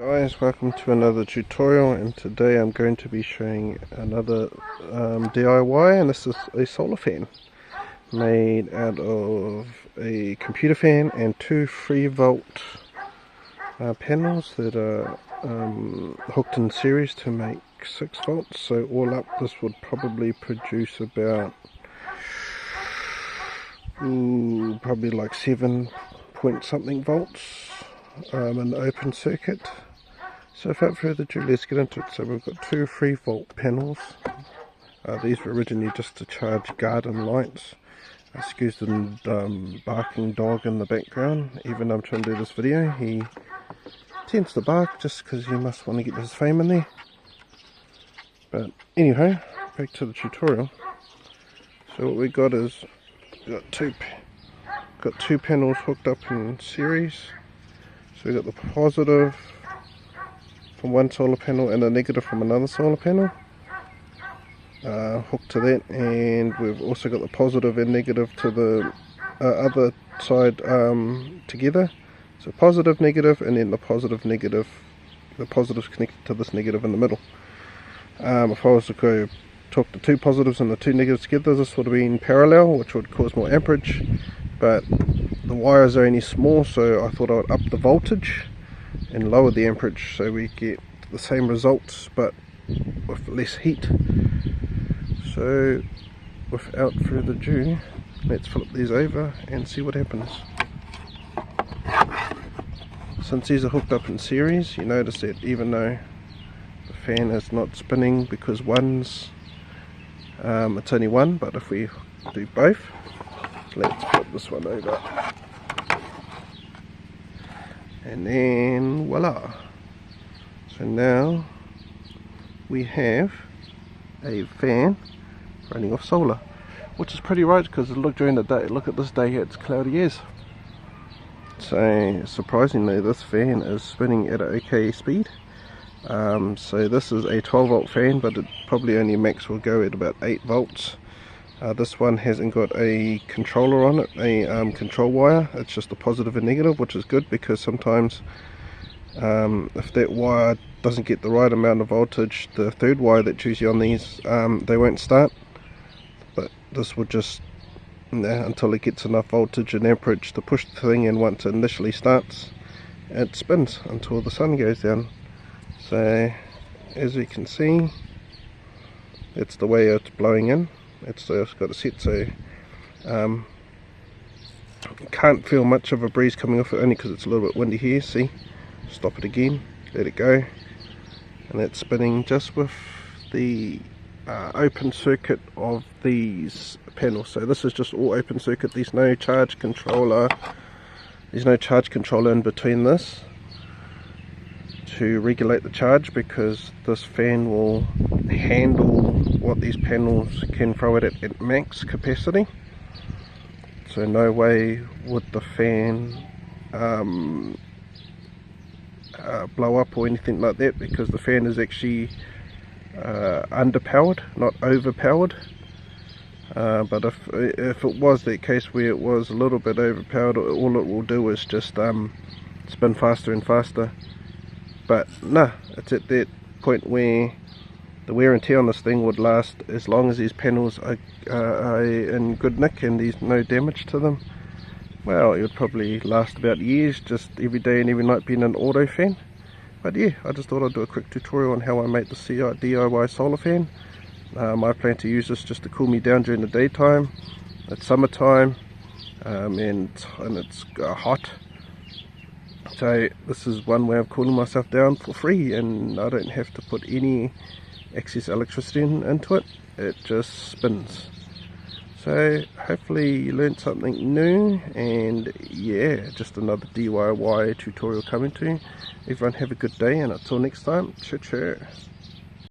Guys, welcome to another tutorial, and today I'm going to be showing another DIY, and this is a solar fan made out of a computer fan and two 3-volt panels that are hooked in series to make 6 volts. So all up this would probably produce about probably like 7 point something volts in the open circuit. So without further ado, let's get into it. So we've got two 3-volt panels. These were originally just to charge garden lights. Excuse the barking dog in the background. Even though I'm trying to do this video, he tends to bark just because he must want to get his fame in there. But anyway, back to the tutorial. So what we got is got two panels hooked up in series. So we got the positive from one solar panel and a negative from another solar panel hooked to that, and we've also got the positive and negative to the other side together. So positive, negative, and then the positive, negative. The positive's connected to this negative in the middle. If I was to go talk the two positives and the two negatives together, this would have been parallel, which would cause more amperage, but the wires are only small, so I thought I would up the voltage and lower the amperage so we get the same results but with less heat. So without further ado, let's flip these over and see what happens. Since these are hooked up in series, you notice that even though the fan is not spinning because it's only one, but if we do both, let's flip this one over. And then voila! So now we have a fan running off solar, which is pretty right because look, during the day, look at this day here, it's cloudy as. So surprisingly, this fan is spinning at an okay speed. So this is a 12-volt fan, but it probably only max will go at about 8 volts. This one hasn't got a controller on it, a control wire. It's just a positive and negative, which is good because sometimes if that wire doesn't get the right amount of voltage, the third wire that's usually on these, they won't start. But this will just, until it gets enough voltage and amperage to push the thing, and once it initially starts, it spins until the sun goes down. So as you can see, that's the way it's blowing in. It's got a set, so can't feel much of a breeze coming off it, only because it's a little bit windy here. See, stop it again, let it go, and it's spinning just with the open circuit of these panels. So this is just all open circuit. There's no charge controller. There's no charge controller in between this to regulate the charge, because this fan will handle what these panels can throw it at max capacity. So no way would the fan blow up or anything like that, because the fan is actually underpowered, not overpowered. But if it was that case where it was a little bit overpowered, all it will do is just spin faster and faster. But no, it's at that point where the wear and tear on this thing would last as long as these panels are in good nick and there's no damage to them. Well, it would probably last about years, just every day and every night being an auto fan. But yeah, I just thought I'd do a quick tutorial on how I make the DIY solar fan. I plan to use this just to cool me down during the daytime. It's summertime and it's hot. So this is one way of cooling myself down for free, and I don't have to put any excess electricity into it. It just spins. So hopefully you learned something new, and yeah, just another DIY tutorial coming to you. Everyone have a good day, and until next time, cheer cheer.